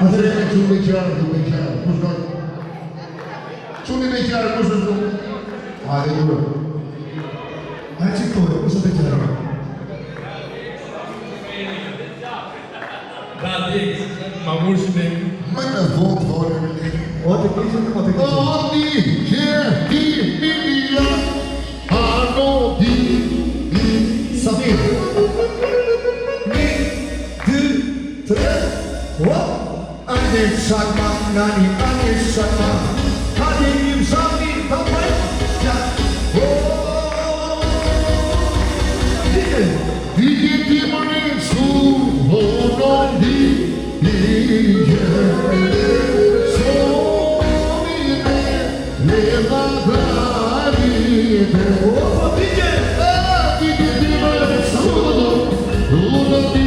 Atëre e që me qarë, kush doj? Quni me qarë, kush është du? Hajde dure. Hajde që këtore, kush është me qarë? Da, Dix, ma murë me... Me në vonë, thore me një. O të kishë, o të kishë. O di, që ti, Milia, ano di, Samir. 1, 2, 3, hop! Ane shakma, nani, ane shakma. Hadi njim shakmi, tapaj, ja. Dike! Dike ti më në su, ono di, Somine, leva davide. Opa, dike! Dike ti më su, ono di,